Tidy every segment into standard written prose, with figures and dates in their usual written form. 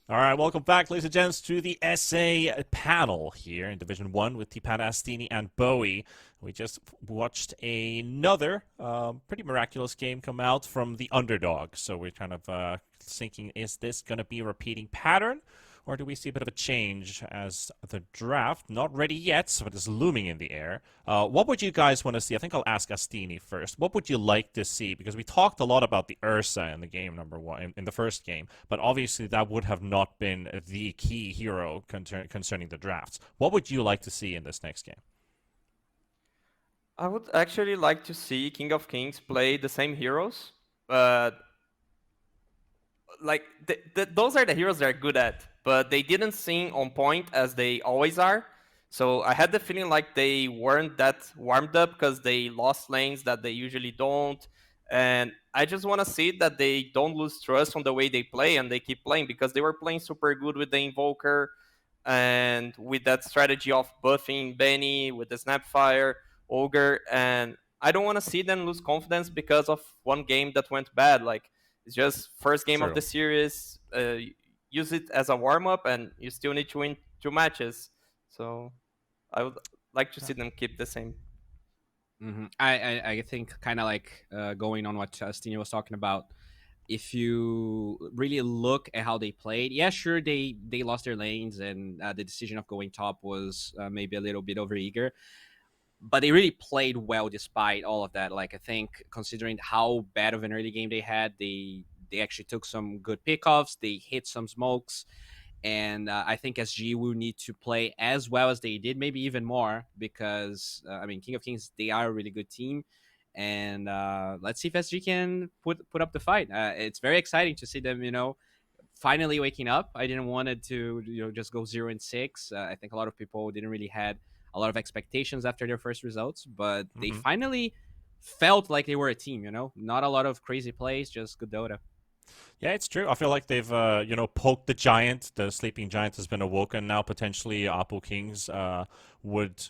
All right, welcome back, ladies and gents, to the SA panel here in Division 1 with Tipan Astini and Bowie. We just watched another pretty miraculous game come out from the underdog. So we're kind of thinking, is this going to be a repeating pattern? Or do we see a bit of a change as the draft, not ready yet, but is looming in the air? What would you guys want to see? I think I'll ask Astini first. What would you like to see? Because we talked a lot about the Ursa in the game number one, in the first game, but obviously that would have not been the key hero concerning the drafts. What would you like to see in this next game? I would actually like to see King of Kings play the same heroes, but like those are the heroes they're good at, but they didn't seem on point as they always are. So I had the feeling like they weren't that warmed up because they lost lanes that they usually don't. And I just want to see that they don't lose trust on the way they play and they keep playing because they were playing super good with the Invoker and with that strategy of buffing Benny with the Snapfire, Ogre. And I don't want to see them lose confidence because of one game that went bad. Like, it's just first game of True. the series. Use it as a warm up, and you still need to win 2 matches. So I would like to see them keep the same. I think kind of like going on what Stino was talking about. If you really look at how they played, yeah, sure, they lost their lanes, and the decision of going top was maybe a little bit overeager, but they really played well despite all of that. Like, I think considering how bad of an early game they had, they actually took some good pickoffs. They hit some smokes, and I think SG will need to play as well as they did, maybe even more, because I mean, King of Kings, they are a really good team, and let's see if SG can put up the fight. It's very exciting to see them, finally waking up. I didn't want it to just go 0-6. I think a lot of people didn't really had a lot of expectations after their first results, but they Mm-hmm. finally felt like they were a team. Not a lot of crazy plays, just good Dota. Yeah, it's true. I feel like they've, poked the giant. The sleeping giant has been awoken. Now potentially Apple Kings would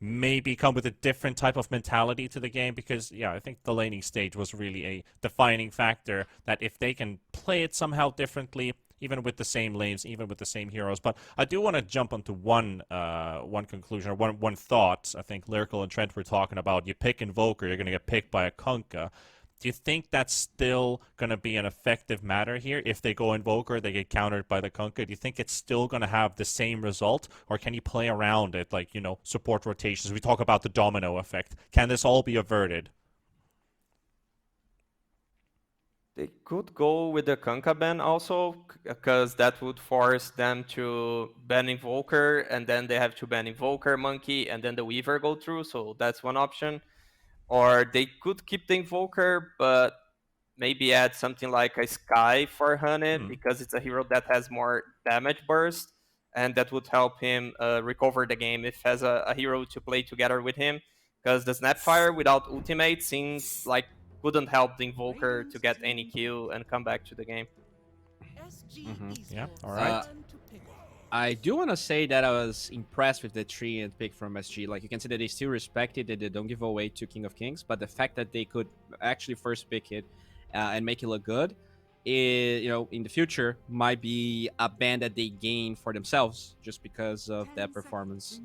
maybe come with a different type of mentality to the game because, yeah, I think the laning stage was really a defining factor that if they can play it somehow differently, even with the same lanes, even with the same heroes. But I do want to jump onto one conclusion or one thought. I think Lyrical and Trent were talking about you pick Invoker, you're going to get picked by a Kunkka. Do you think that's still going to be an effective matter here? If they go Invoker, they get countered by the Kunkka. Do you think it's still going to have the same result? Or can you play around it, like, support rotations? We talk about the domino effect. Can this all be averted? They could go with the Kunkka ban also, because that would force them to ban Invoker, and then they have to ban Invoker, Monkey, and then the Weaver go through. So that's one option. Or they could keep the Invoker, but maybe add something like a Sky for Honey Hmm. because it's a hero that has more damage burst, and that would help him recover the game if has a hero to play together with him. Because the Snapfire without ultimate seems like couldn't help the Invoker to get any kill and come back to the game. hmm Yeah, all Uh, right. I do want to say that I was impressed with the tree and pick from SG. Like, you can see that they still respect it, that they don't give away to King of Kings, but the fact that they could actually first pick it and make it look good, in the future might be a band that they gain for themselves just because of that performance.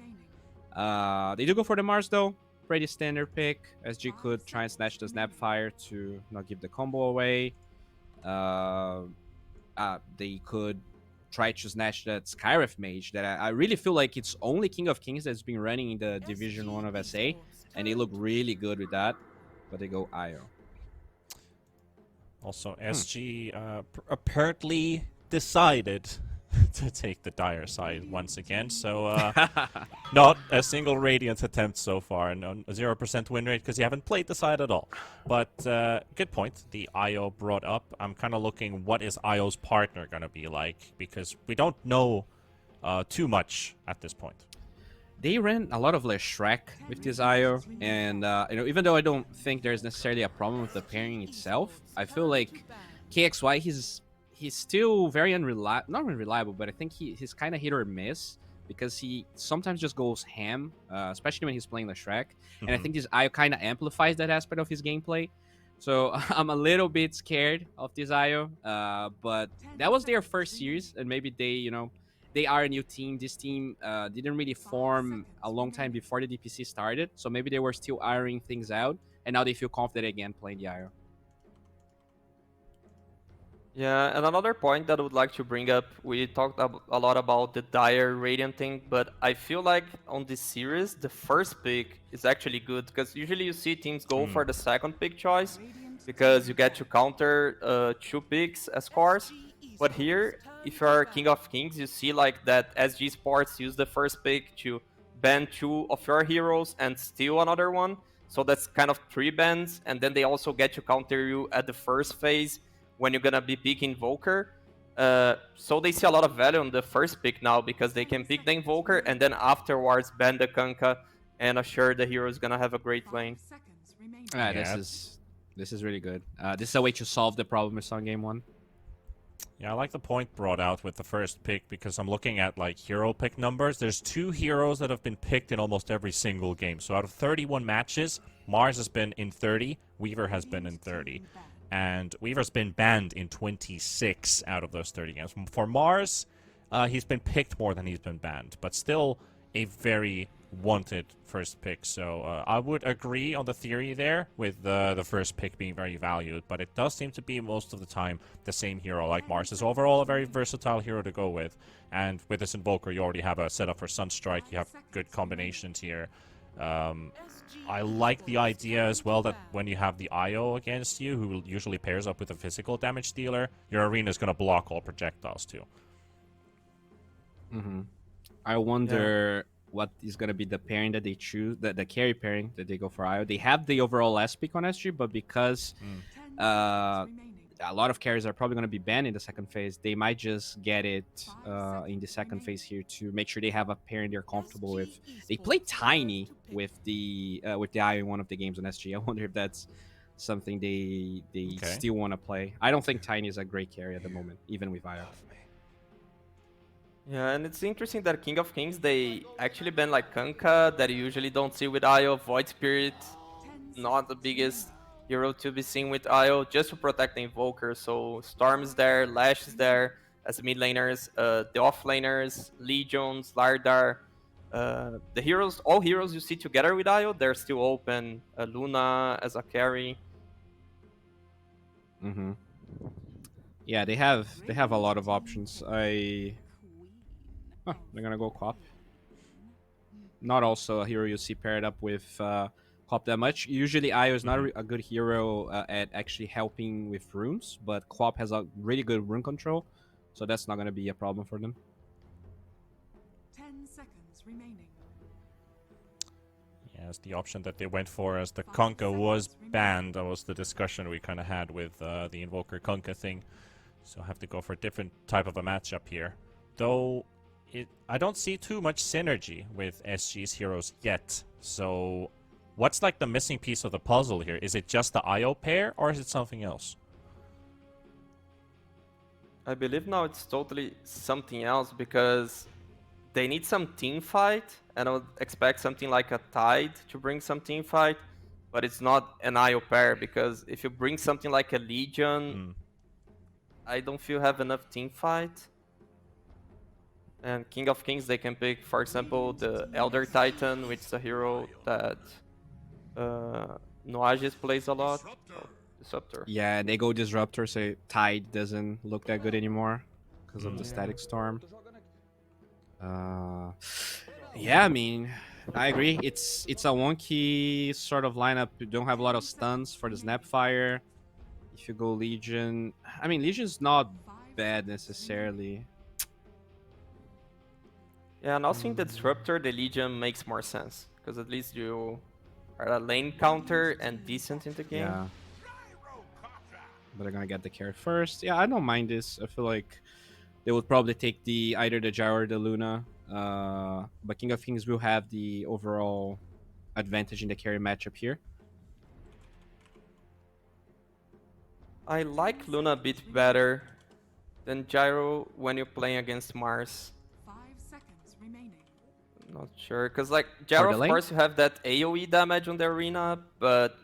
They do go for the Mars though, pretty standard pick. SG could try and snatch the Snapfire to not give the combo away. Uh, they could try to snatch that Skyref mage that I really feel like it's only King of Kings that's been running in the Division 1 of SA, and they look really good with that, but they go IO. Also, Hmm. SG apparently decided to take the dire side once again. So, not a single Radiant attempt so far, and a 0% win rate because you haven't played the side at all. But good point. The IO brought up. I'm kind of looking what is IO's partner going to be like because we don't know too much at this point. They ran a lot of like Shrek with this IO, and even though I don't think there's necessarily a problem with the pairing itself, I feel like KXY he's still very unreliable, not unreliable, but I think he's kind of hit or miss because he sometimes just goes ham, especially when he's playing the Shrek, and I Hmm. think this IO kind of amplifies that aspect of his gameplay. So I'm a little bit scared of this IO. But that was their first series, and maybe they are a new team. This team didn't really form a long time before the DPC started, so maybe they were still ironing things out, and now they feel confident again playing the IO. Yeah, and another point that I would like to bring up, we talked a lot about the Dire Radiant thing, but I feel like on this series, the first pick is actually good, because usually you see teams go for the second pick choice, because you get to counter 2 picks as cores. But here, if you are King of Kings, you see like that SG Sports use the first pick to ban 2 of your heroes and steal another one. So that's kind of 3 bans, and then they also get to counter you at the first phase when you're gonna be picking Invoker. So they see a lot of value on the first pick now because they can pick the Invoker and then afterwards ban the Kanka and assure the hero is gonna have a great lane. Ah, Yeah. this is really good. This is a way to solve the problem we saw in game 1. Yeah, I like the point brought out with the first pick because I'm looking at like hero pick numbers. There's 2 heroes that have been picked in almost every single game. So out of 31 matches, Mars has been in 30, Weaver has been in 30. And Weaver's been banned in 26 out of those 30 games. For Mars, he's been picked more than he's been banned, but still a very wanted first pick. So I would agree on the theory there with the first pick being very valued, but it does seem to be most of the time the same hero. Like Mars is overall a very versatile hero to go with, and with this Invoker you already have a setup for Sunstrike, you have good combinations here. I like the idea as well that when you have the IO against you, who usually pairs up with a physical damage dealer, your arena is going to block all projectiles too. I wonder what is going to be the pairing that they choose, the carry pairing that they go for IO. They have the overall last pick on SG, but because a lot of carries are probably going to be banned in the second phase, they might just get it in the second phase here to make sure they have a pairing they're comfortable with. They play Tiny with the IO in one of the games on SG. I wonder if that's something they still want to play. I don't think Tiny is a great carry at the moment, even with IO. Yeah, and it's interesting that King of Kings, they actually ban like Kanka that you usually don't see with IO, Void Spirit, not the biggest hero to be seen with IO, just to protect the Invoker. So Storm is there, Lash is there as mid laners, the off laners, Legions, Lardar. The heroes, all heroes you see together with IO, they're still open. Luna as a carry. Yeah, they have a lot of options. They're gonna go Cop. Not also a hero you see paired up with Cop that much. Usually, Io is not a good hero at actually helping with runes, but Cop has a really good rune control, so that's not gonna be a problem for them. 10 seconds remaining. Yes, the option that they went for as the Kunkka was banned. That was the discussion we kind of had with the Invoker Kunkka thing. So I have to go for a different type of a matchup here. Though I don't see too much synergy with SG's heroes yet. So what's like the missing piece of the puzzle here? Is it just the IO pair or is it something else? I believe now it's totally something else because they need some team fight, and I would expect something like a Tide to bring some team fight, but it's not an IO pair because if you bring something like a Legion, I don't feel have enough team fight. And King of Kings, they can pick, for example, the Elder Titan, which is a hero that Noages plays a lot. Oh, Disruptor. Yeah, they go Disruptor, so Tide doesn't look that good anymore because of the Static Storm. Yeah, I mean, I agree. It's a wonky sort of lineup. You don't have a lot of stuns for the Snapfire. If you go Legion, I mean, Legion's not bad necessarily. Yeah, and also in the Disruptor, the Legion makes more sense because at least you are a lane counter and decent in the game. Yeah. But they're gonna get the carry first. Yeah, I don't mind this. I feel like they would probably take either the Gyro or the Luna. But King of Kings will have the overall advantage in the carry matchup here. I like Luna a bit better than Gyro when you're playing against Mars. 5 seconds remaining. Not sure, because like Gyro, the of lane? course, you have that AoE damage on the arena, but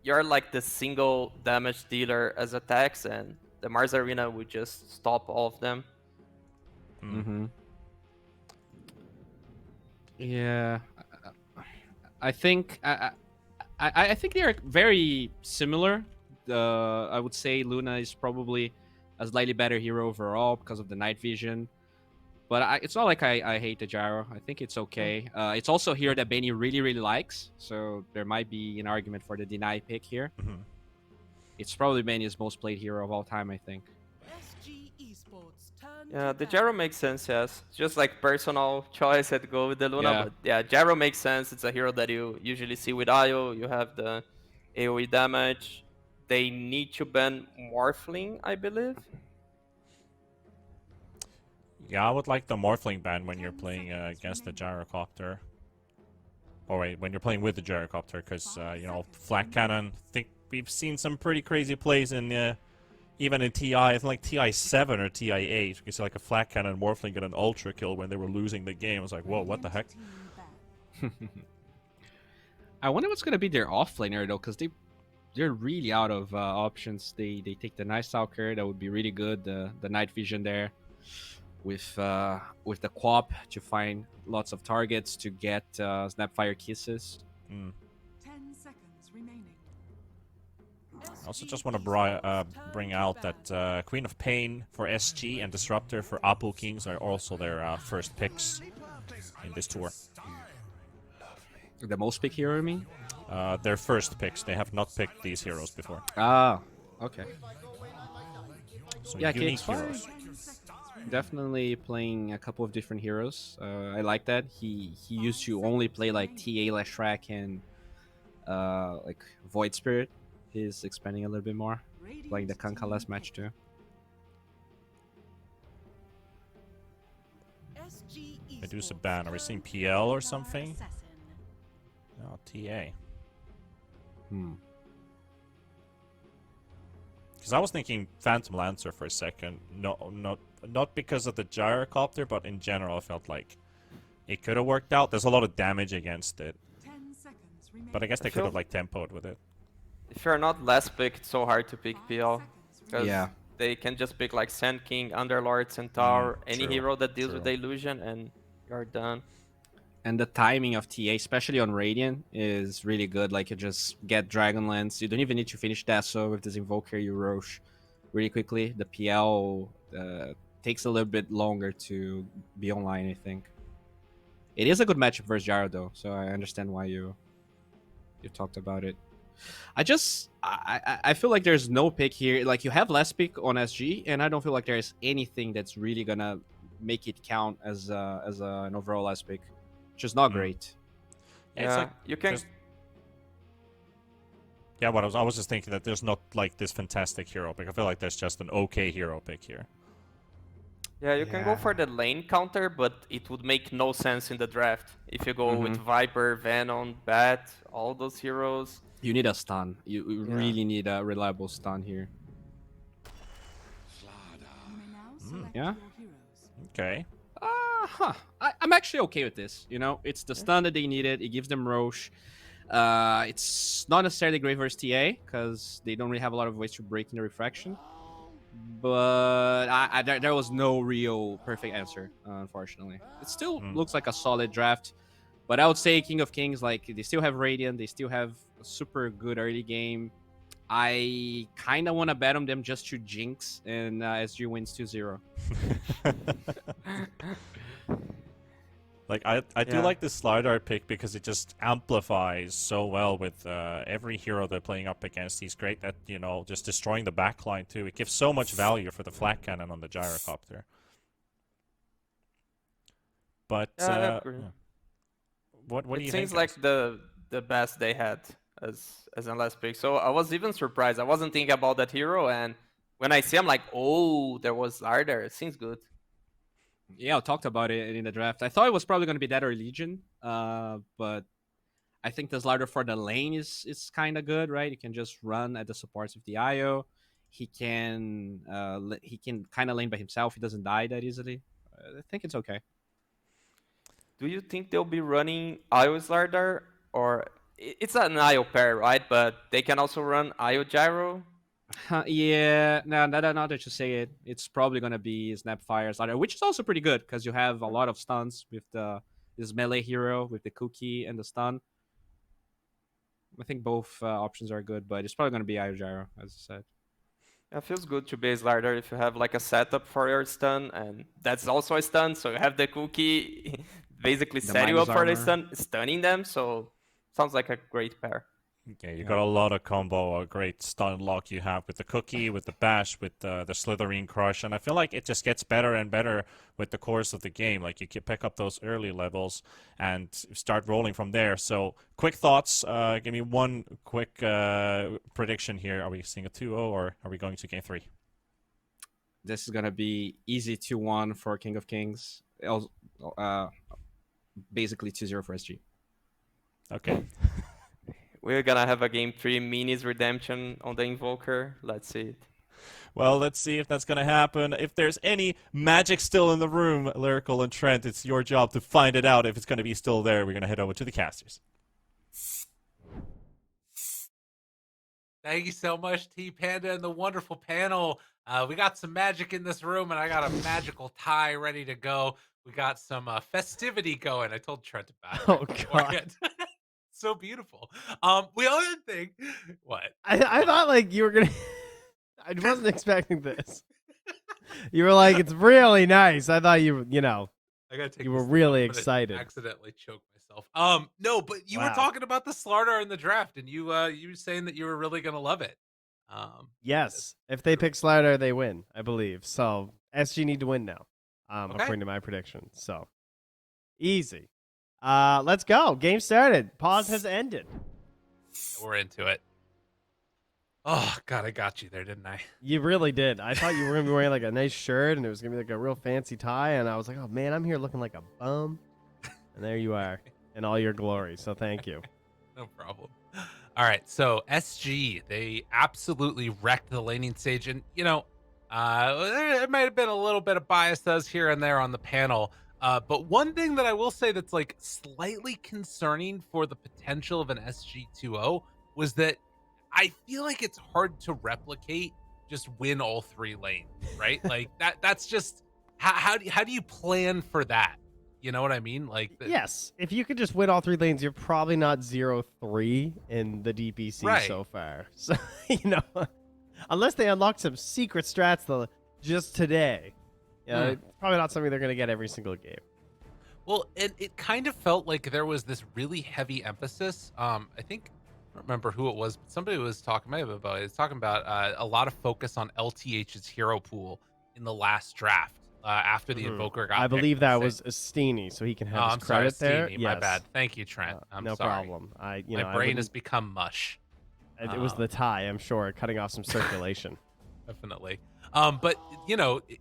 you're like the single damage dealer as attacks, and the Mars Arena would just stop all of them. Mm-hmm. Yeah, I think I think they are very similar. I would say Luna is probably a slightly better hero overall because of the night vision. But it's not like I hate the gyro. I think it's okay. It's also a hero that Benny really likes, so there might be an argument for the deny pick here. Mhm. It's probably Benny's most played hero of all time, I think. SG Esports turn Yeah, to the battle. gyro makes sense, yes. Just like personal choice, I'd go with the Luna, Yeah. but yeah, gyro makes sense. It's a hero that you usually see with IO. You have the AoE damage. They need to ban Morphling, I believe. Yeah, I would like the Morphling ban when you're playing against the Gyrocopter. Or wait, when you're playing with the Gyrocopter, because, you know, Flak Cannon, I think we've seen some pretty crazy plays in, even in TI, I think like TI 7 or TI 8. You can see like a Flak Cannon Morphling get an Ultra kill when they were losing the game. I was like, whoa, what the heck? Team ban. I wonder what's gonna be their offlaner though, because they're really out of options. They take the Night Stalker, that would be really good. The night vision there, with the Quap to find lots of targets to get Snapfire kisses. Mm. 10 seconds remaining. I also just want to bring out that Queen of Pain for SG and Disruptor for Apple Kings are also their first picks in this tour. The most pick hero, I mean. Their first picks. They have not picked these heroes before. Ah, okay. So Yeah, unique Kate's fine. heroes. 10 seconds remaining. Definitely playing a couple of different heroes. I like that. He used to only play like TA, Lashrak, and like Void Spirit. He's expanding a little bit more, playing the Kanka last match too. SG Medusa Esports ban. Are we turn seeing to PL or something? Assassin. No, TA. Hmm. Because I was thinking Phantom Lancer for a second. No, not because of the Gyrocopter, but in general, I felt like it could have worked out. There's a lot of damage against it, 10 seconds remaining. but I guess they could feel- have like tempoed with it. If you're not last pick, it's so hard to pick 5 PL. seconds Because Yeah. they can just pick like Sand King, Underlord, Centaur, any true, hero that deals with true. the illusion, and you're done. And the timing of TA, especially on Radiant, is really good. Like you just get Dragonlance. You don't even need to finish that. So with this Invoker, you Roche really quickly. The PL takes a little bit longer to be online, I think. It is a good matchup versus Gyro though, so I understand why you talked about it. I feel like there's no pick here. Like you have last pick on SG, and I don't feel like there's anything that's really gonna make it count as an overall last pick, which is not Mm. great. Yeah, it's Yeah, like you can. just- Yeah, what I was just thinking that there's not like this fantastic hero pick. I feel like there's just an okay hero pick here. Yeah, you can go Yeah. for the lane counter, but it would make no sense in the draft if you go with Mhm. Viper, Venom, Bat, all those heroes. You need a stun. You Yeah. really need a reliable stun here. You may now select Yeah. your heroes. Okay. I'm actually okay with this. You know, it's the stun that they needed. It gives them Roche. It's not necessarily great versus TA because they don't really have a lot of ways to break in the refraction. But there was no real perfect answer, unfortunately. It still looks like a solid draft. But I would say King of Kings, like, they still have Radiant. They still have a super good early game. I kind of want to bet on them just to jinx, and SG wins 2-0. Like I do Yeah. like this slide art pick because it just amplifies so well with every hero they're playing up against. He's great at, you know, just destroying the backline too. It gives so much value for the flak cannon on the gyrocopter. But Yeah, I agree. yeah. What do It you seems think? like guys? the best they had as a last pick. So I was even surprised. I wasn't thinking about that hero, and when I see, I'm like, oh, there was Zard there. It seems good. Yeah, I talked about it in the draft. I thought it was probably going to be that or Legion, but I think the slider for the lane is kind of good, right? You can just run at the supports with the IO. He can kind of lane by himself. He doesn't die that easily. I think it's okay. Do you think they'll be running iOS Lardar or It's an IO pair, right? But they can also run IO gyro. Yeah, now that you say it, it's probably gonna be Snapfire Slider, which is also pretty good because you have a lot of stuns with this melee hero with the cookie and the stun. I think both options are good, but it's probably gonna be Io Gyro, as I said. It feels good to be a slider if you have like a setup for your stun, and that's also a stun. So you have the cookie basically The set you minus up for the armor. stunning them. So sounds like a great pair. Yeah, you got a lot of combo, a great stun lock you have with the cookie, with the bash, with the Slitherine crush, and I feel like it just gets better and better with the course of the game. Like you can pick up those early levels and start rolling from there. So, quick thoughts. Give me one quick prediction here. Are we seeing a 2-0 or are we going to game 3? This is gonna be easy 2-1 for King of Kings. Basically 2-0 for SG. Okay. We're gonna have a game 3 minis redemption on the Invoker. Let's see it. Well, let's see if that's going to happen. If there's any magic still in the room, Lyrical and Trent, it's your job to find it out. If it's going to be still there, we're going to head over to the casters. Thank you so much, T Panda and the wonderful panel. We got some magic in this room, and I got a magical tie ready to go. We got some festivity going. I told Trent about it. Oh, beforehand. So beautiful. We other thing, what? I thought like you were gonna. I wasn't expecting this. You were like, it's really nice. I thought you know. I gotta take. You this were thing really off. I'm gonna excited. Accidentally choke myself. No, but you were Wow. talking about the Slardar in the draft, and you were saying that you were really gonna love it. Yes, if they pick Slider, they win. I believe so. SG need to win now, Okay. according to my prediction. So easy. Let's go. Game started. Pause has ended. We're into it. Oh God, I got you there, didn't I? You really did. I thought you were gonna be wearing like a nice shirt and it was gonna be like a real fancy tie, and I was like, oh man, I'm here looking like a bum. And there you are in all your glory. So thank you. No problem. All right, so SG, they absolutely wrecked the laning stage, and there might have been a little bit of biases here and there on the panel. But one thing that I will say that's like slightly concerning for the potential of an SG 2-0 was that I feel like it's hard to replicate just win all 3 lanes, right? Like that's just how do you plan for that? You know what I mean? Like Yes, if you could just win all 3 lanes, you're probably not 0-3 in the DPC Right. so far. So unless they unlock some secret strats just today, it's probably not something they're gonna get every single game. Well, it kind of felt like there was this really heavy emphasis. I think I don't remember who it was, but somebody was talking maybe about it. It's talking about a lot of focus on LTH's hero pool in the last draft after the Invoker got. I picked. believe that was Estini, so he can have Oh, his I'm sorry, credit there. Steenie, my bad. Thank you, Trent. I'm no sorry. problem. My I brain has wouldn't- become mush. It was the tie, I'm sure, cutting off some circulation. Definitely. But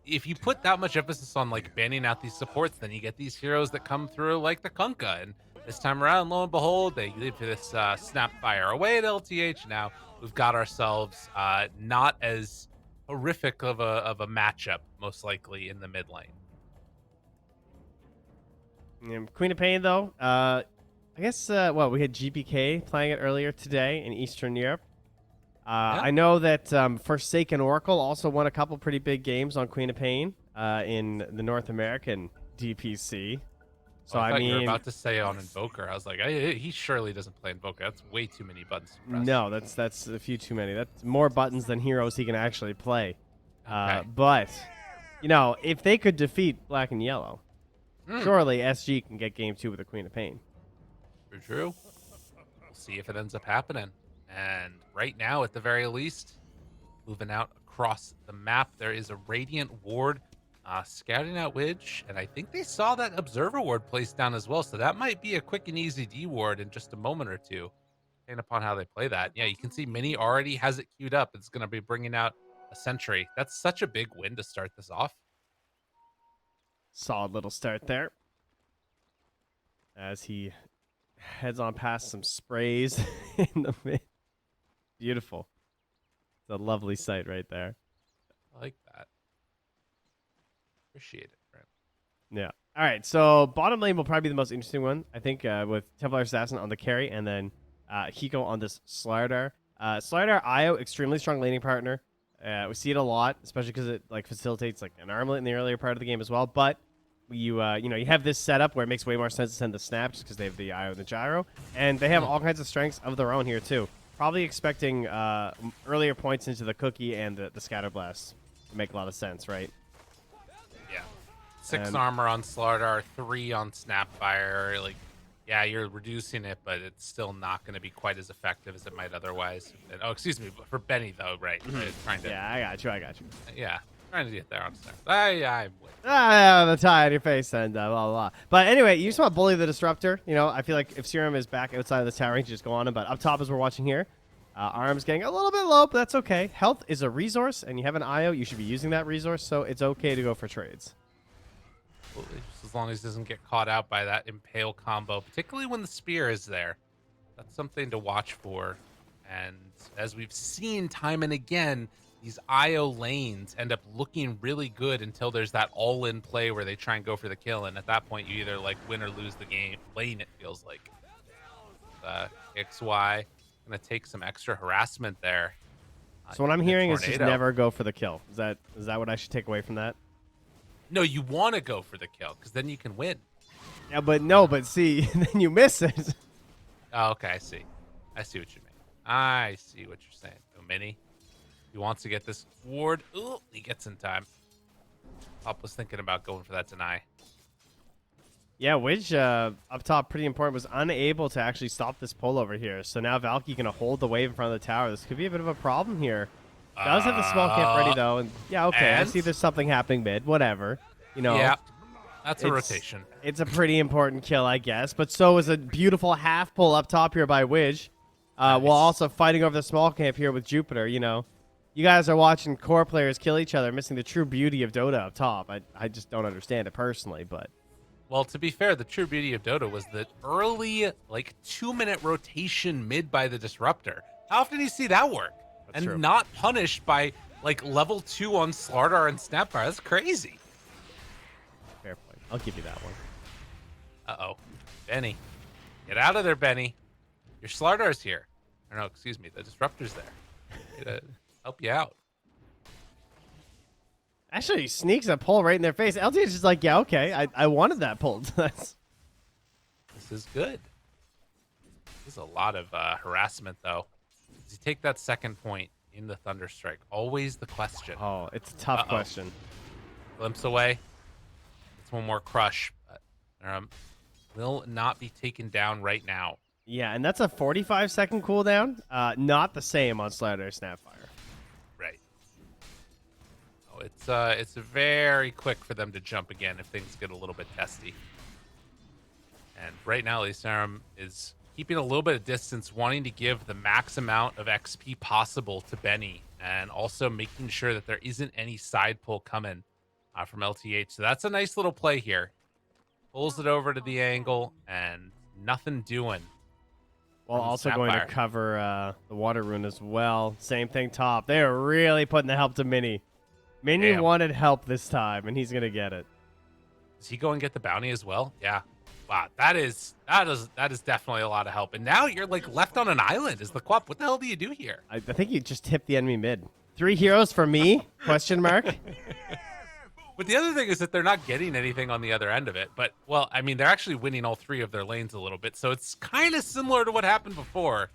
if you put that much emphasis on like banning out these supports, then you get these heroes that come through like the Kunkka. And this time around, lo and behold, they leave this Snapfire away at LTH. Now we've got ourselves not as horrific of a matchup, most likely in the mid lane. Queen of Pain, though, I guess, we had GPK playing it earlier today in Eastern Europe. I know that Forsaken Oracle also won a couple pretty big games on Queen of Pain in the North American DPC. So I thought mean, you were about to say on Invoker. I was like, he surely doesn't play Invoker. That's way too many buttons to press. no, that's a few too many. That's more buttons than heroes he can actually play. Okay. But if they could defeat Black and Yellow, surely SG can get game 2 with the Queen of Pain. True. We'll see if it ends up happening. And right now, at the very least, moving out across the map, there is a Radiant Ward scouting out Widge, and I think they saw that Observer Ward placed down as well, so that might be a quick and easy D Ward in just a moment or two, depending upon how they play that. Yeah, you can see Mini already has it queued up. It's going to be bringing out a Sentry. That's such a big win to start this off. Solid little start there. As he heads on past some sprays in the mid. Beautiful. It's a lovely sight right there. I like that. Appreciate it, Trent. Yeah. All right. So bottom lane will probably be the most interesting one, I think, with Templar Assassin on the carry, and then Hiko on this Slardar. Slardar, Io, extremely strong laning partner. We see it a lot, especially because it like facilitates like an armlet in the earlier part of the game as well. But you have this setup where it makes way more sense to send the snap just because they have the Io and the gyro, and they have all kinds of strengths of their own here too. Probably expecting earlier points into the cookie and the scatter blast to make a lot of sense, right? Yeah. 6 And- armor on Slardar, 3 on Snapfire. Like, yeah, you're reducing it, but it's still not going to be quite as effective as it might otherwise. And, oh, excuse me, for Benny though, right? Trying to, Yeah, I got you. yeah, trying to get there on Snap. I'm with. The tie on your face and blah, blah, blah. But anyway, you just want to bully the Disruptor. You know, I feel like if Serum is back outside of the tower, he can just go on him. But up top, as we're watching here, Arm's getting a little bit low, but that's okay. Health is a resource, and you have an IO. You should be using that resource, so it's okay to go for trades. Absolutely. Just as long as he doesn't get caught out by that impale combo, particularly when the spear is there. That's something to watch for. And as we've seen time and again, these IO lanes end up looking really good until there's that all-in play where they try and go for the kill, and at that point you either like win or lose the game lane, it feels like. XY gonna take some extra harassment there. So what I'm hearing is just Tornado. never go for the kill. Is that what I should take away from that? No, you want to go for the kill because then you can win. Yeah, but see, then you miss it. Oh, okay, I see what you mean. I see what you're saying. So Mini, he wants to get this ward. Ooh, he gets in time. Pop was thinking about going for that deny. Yeah, Widge up top, pretty important, was unable to actually stop this pull over here. So now Valky gonna hold the wave in front of the tower. This could be a bit of a problem here. Does have the small camp ready though, and yeah, okay, I and? see there's something happening mid. Whatever, you know. Yeah, that's a it's- rotation. It's a pretty important kill, I guess. But so is a beautiful half pull up top here by Widge, while also fighting over the small camp here with Jupiter. You know, you guys are watching core players kill each other, missing the true beauty of Dota up top. I just don't understand it personally, but. Well, to be fair, the true beauty of Dota was the early, like, 2-minute rotation mid by the Disruptor. How often do you see that work? That's true. Not punished by, like, level 2 on Slardar and Snapfire. That's crazy. Fair point. I'll give you that one. Uh-oh. Benny. Get out of there, Benny. Your Slardar's here. Or no, excuse me. The Disruptor's there. Here to help you out. Actually, he sneaks a pull right in their face. LT is just like, yeah, okay, I wanted that pulled. That's This is good. This is a lot of harassment, though. Does he take that second point in the Thunderstrike? Always the question. oh, it's a tough question. Glimpse away. It's one more crush. But, will not be taken down right now. Yeah, and that's a 45-second cooldown. Not the same on Slider Snapfire. Right. Oh, it's very quick for them to jump again if things get a little bit testy. And right now, Lysarum is keeping a little bit of distance, wanting to give the max amount of XP possible to Benny, and also making sure that there isn't any side pull coming from LTH. So that's a nice little play here. Pulls it over to the angle, and nothing doing. While from also going to Snapfire. cover the water rune as well. Same thing top. They are really putting the help to Mini. Mini Damn. wanted help this time, and he's going to get it. Does he go and get the bounty as well? Yeah. Wow, that is definitely a lot of help. And now you're like left on an island as the Quap. What the hell do you do here? I think you just tipped the enemy mid. 3 heroes for me? Question mark. But the other thing is that they're not getting anything on the other end of it. But, well, I mean, they're actually winning all 3 of their lanes a little bit. So it's kind of similar to what happened before.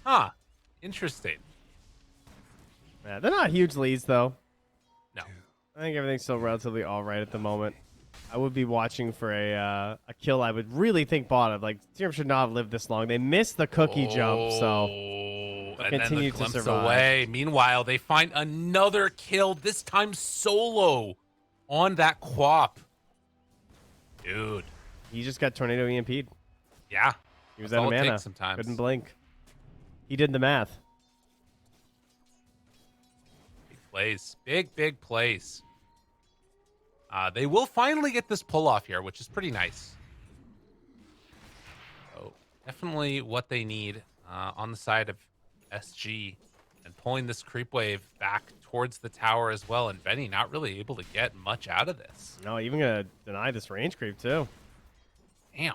Huh. Interesting. Yeah, they're not huge leads, though. No. I think everything's still relatively all right at the moment. I would be watching for a kill I would really think bottom. Like, Serum should not have lived this long. They missed the cookie jump, so... And continue then the to glimpse survive. away. Meanwhile, they find another kill, this time solo on that Quap. Dude. He just got Tornado EMP'd. Yeah. He was That's out of all it mana. takes sometimes. Couldn't blink. He did the math. Big plays. Big plays. They will finally get this pull off here, which is pretty nice. So definitely what they need on the side of SG, and pulling this creep wave back towards the tower as well. And Benny not really able to get much out of this. No, even gonna deny this range creep too. Damn.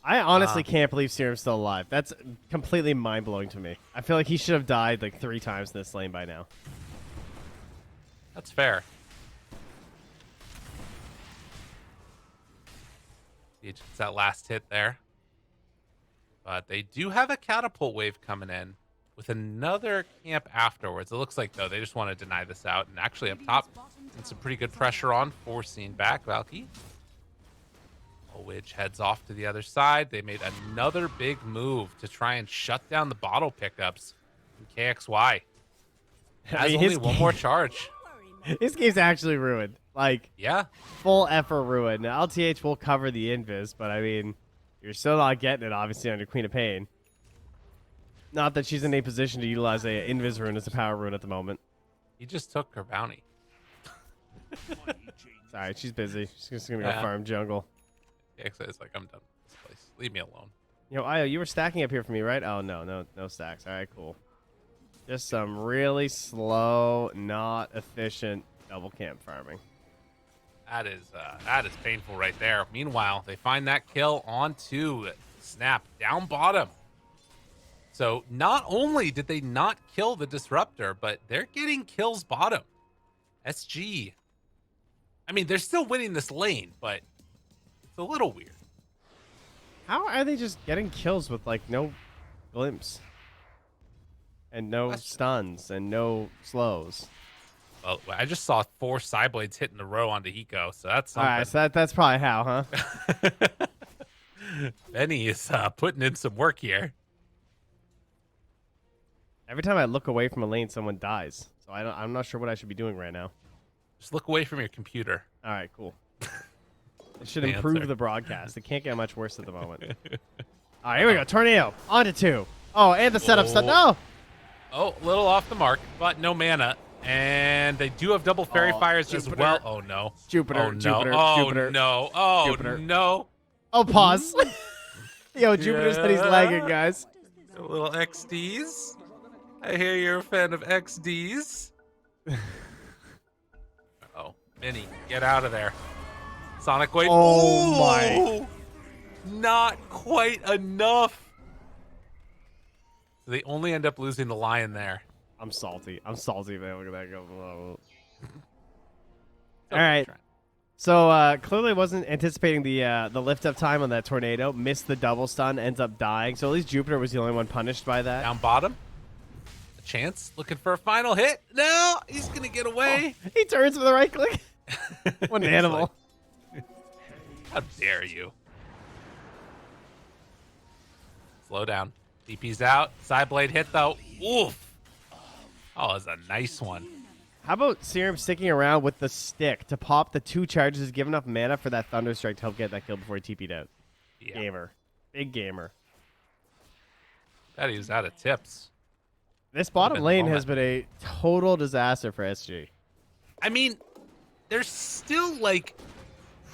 I honestly can't believe Serum's still alive. That's completely mind-blowing to me. I feel like he should have died like 3 times in this lane by now. That's fair. It's that last hit there. But they do have a catapult wave coming in with another camp afterwards. It looks like, though, they just want to deny this out. And actually up top, and some pretty good pressure on, forcing back Valky. Which heads off to the other side. They made another big move to try and shut down the bottle pickups from KXY. Has only one more charge. His game's actually ruined. Like, Yeah. full effort ruined. Now, LTH will cover the invis, but I mean, you're still not getting it, obviously, under Queen of Pain. Not that she's in a position to utilize a invis rune as a power rune at the moment. He just took her bounty. Sorry, she's busy. She's just gonna go farm jungle. KXY is like, I'm done with this place. Leave me alone. Yo, Io, you were stacking up here for me, right? Oh, no stacks. All right, cool. Just some really slow, not efficient double camp farming. That is painful right there. Meanwhile, they find that kill onto Snap down bottom. So not only did they not kill the Disruptor, but they're getting kills bottom. SG. I mean, they're still winning this lane, but it's a little weird. How are they just getting kills with, like, no glimpse? And no stuns and no slows? Well, I just saw 4 side blades hitting the row onto Hiko, so that's All something. right, so that's probably how, huh? Benny is putting in some work here. Every time I look away from a lane, someone dies. So I'm not sure what I should be doing right now. Just look away from your computer. All right, cool. It should The improve answer. the broadcast. It can't get much worse at the moment. All right, here we go. Tornado. On to 2. Oh, and the setup stun. No! Oh, a little off the mark, but no mana. And they do have double fairy fires as Jupiter. well. Oh, no. Jupiter, Oh, no. Jupiter, Oh, Jupiter. no. Oh, Jupiter. no. Oh, pause. Yo, Jupiter said he's Yeah. lagging, guys. A little XDs. I hear you're a fan of XDs. Oh, Minnie, get out of there. Sonic Wave. Oh, my. Ooh, not quite enough. So they only end up losing the lion there. I'm salty. I'm salty, man. Look at that go. So, All right. Trent. So clearly wasn't anticipating the lift up time on that tornado. Missed the double stun. Ends up dying. So at least Jupiter was the only one punished by that. Down bottom. A chance. Looking for a final hit. No, he's going to get away. He turns with a right click. What an He's animal. like, how dare you? Slow down. DP's out. Side blade hit though. Oof. Oh, that's a nice one. How about Serum sticking around with the stick to pop the 2 charges, give enough mana for that Thunder Strike to help get that kill before he TP'd out? Yeah. Gamer. Big gamer. That is out of tips. This bottom been lane the has been a total disaster for SG. I mean, they're still like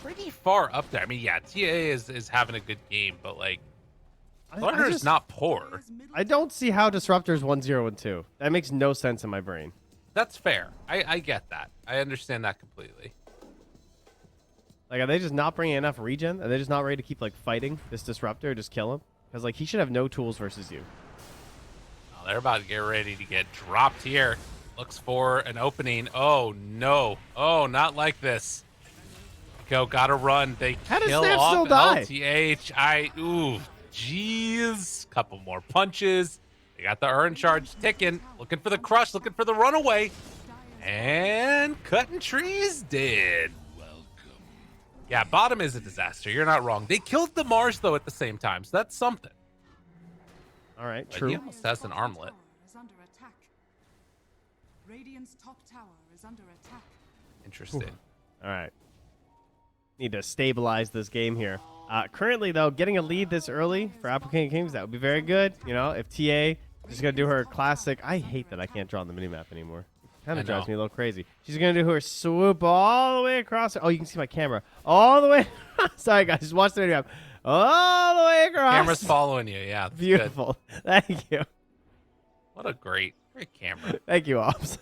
pretty far up there. I mean, yeah, TA is having a good game, but like Thunder is not poor. I don't see how Disruptor's 1-0 and 2. That makes no sense in my brain. That's fair. I get that. I understand that completely. Like, are they just not bringing enough regen? Are they just not ready to keep, like, fighting this Disruptor or just kill him? Because, like, he should have no tools versus you. Oh, they're about to get ready to get dropped here. Looks for an opening. Oh, no. Oh, not like this. Go, gotta run. They How does kill Snap off still die? LTH. Ooh, jeez. Couple more punches. They got the Urn charge ticking. Looking for the crush, looking for the runaway. And cutting trees dead. Yeah, bottom is a disaster. You're not wrong. They killed the Mars, though, at the same time, so that's something. All right, But true. he almost has an armlet. Is under attack. Radiant's top tower is under attack. Interesting. All right. Need to stabilize this game here. Currently, though, getting a lead this early for Apple King Kings, that would be very good. You know, if TA is going to do her classic. I hate that I can't draw on the minimap anymore. Kind I of drives know. me a little crazy. She's going to do her swoop all the way across. Oh, you can see my camera. All the way. Sorry, guys. Just watch the minimap. All the way across. Camera's following you. Yeah, that's good. Beautiful. Thank you. What a great camera. Thank you, Ops.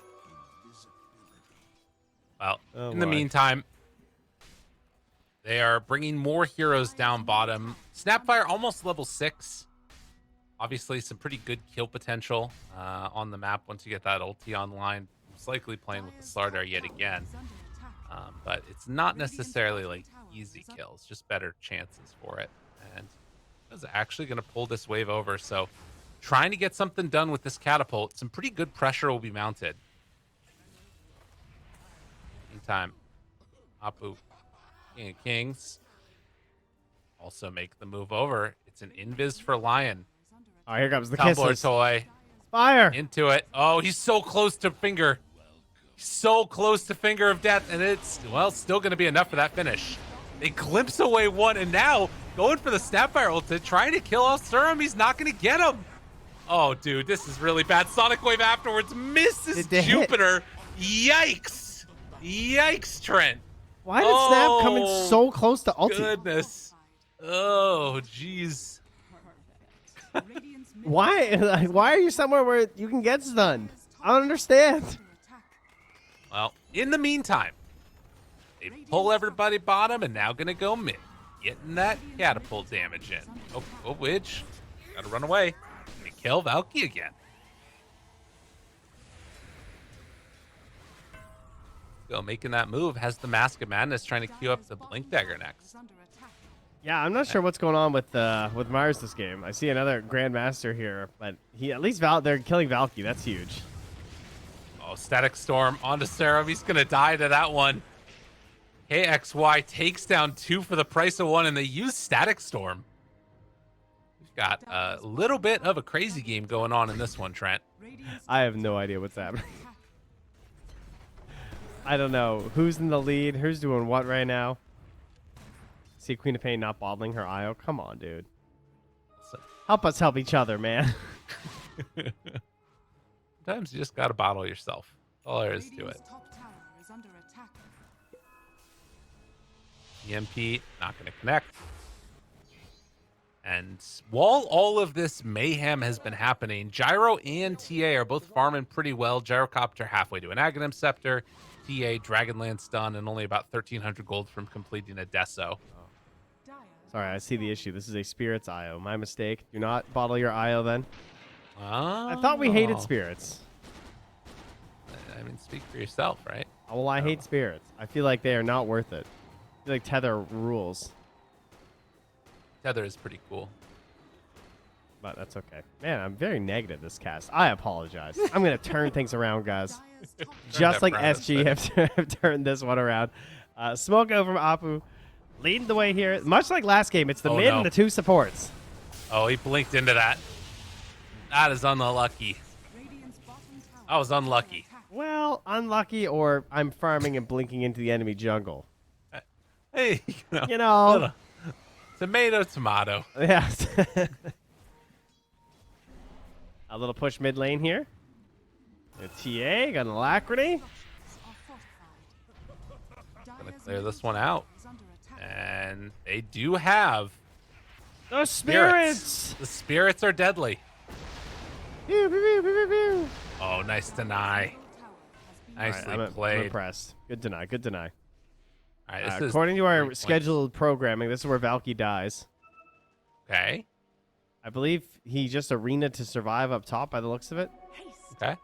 Well, Oh, in the my. meantime, they are bringing more heroes down bottom. Snapfire almost level 6. Obviously, some pretty good kill potential on the map once you get that ulti online. Most likely playing with the Slardar yet again. But it's not necessarily like easy kills, just better chances for it. And is actually going to pull this wave over. So trying to get something done with this catapult, some pretty good pressure will be mounted. Meantime, Apu, King of Kings, also make the move over. It's an invis for Lion. Oh, here comes the Tumbler kisses. toy Fire. into it. Oh, he's so close to finger. So close to finger of death, and it's, well, still going to be enough for that finish. They glimpse away one, and now going for the Snapfire ulti, trying to kill off Surum. He's not going to get him. Oh, dude, this is really bad. Sonic Wave afterwards misses Jupiter. Yikes. Yikes, Trent. Why did Snap come in so close to ulti? Goodness. Oh, jeez. Why? Like, why are you somewhere where you can get stunned? I don't understand. Well, in the meantime, they pull everybody bottom and now gonna go mid. Getting that catapult damage in. Oh, Widge. Gotta run away. They kill Valky again. Go making that move. Has the Mask of Madness trying to queue up the Blink Dagger next. Yeah, I'm not sure what's going on with Mars this game. I see another Grandmaster here, but he at least they're killing Valky. That's huge. Oh, Static Storm onto Serum. He's gonna die to that one. KXY takes down 2 for the price of 1, and they use Static Storm. We've got a little bit of a crazy game going on in this one, Trent. I have no idea what's happening. I don't know who's in the lead, who's doing what right now. See Queen of Pain not bottling her IO. Come on, dude. Help us help each other, man. Sometimes you just gotta bottle yourself. All there is to it. EMP not gonna connect. And while all of this mayhem has been happening, Gyro and TA are both farming pretty well. Gyrocopter halfway to an Aghanim Scepter. TA Dragonlance done, and only about 1,300 gold from completing a Deso. Sorry, I see the issue. This is a Spirits IO. My mistake. Do not bottle your IO then. I thought we hated Spirits. I mean, speak for yourself, right? Well, I hate Spirits. I feel like they are not worth it. I feel like Tether rules. Tether is pretty cool. But that's okay. Man, I'm very negative this cast. I apologize. I'm going to turn things around, guys. Just like SG have turned this one around. Smoko from Apu leading the way here. Much like last game, it's the mid and the 2 supports. Oh, he blinked into that. That is unlucky. I was unlucky. Well, unlucky, or I'm farming and blinking into the enemy jungle. Hey, you know. Tomato, tomato. Yeah. A little push mid lane here. A TA, got an Alacrity. Gonna clear this one out. And they do have the spirits. The spirits are deadly. Pew, pew, pew, pew, pew. Oh, nice deny. Nicely played. I'm impressed. Good deny. Good deny. All right, this is according to our scheduled programming, this is where Valky dies. Okay. I believe he just arena to survive up top by the looks of it. Okay.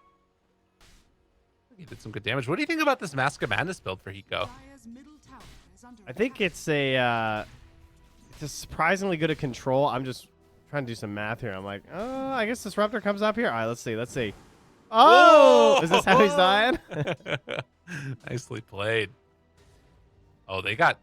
He did some good damage. What do you think about this Mask of Madness build for Hiko? I think it's a surprisingly good at control. I'm just trying to do some math here. I'm like, oh, I guess Disruptor comes up here. All right, let's see. Let's see. Oh, is this how he's dying? Nicely played. Oh, they got...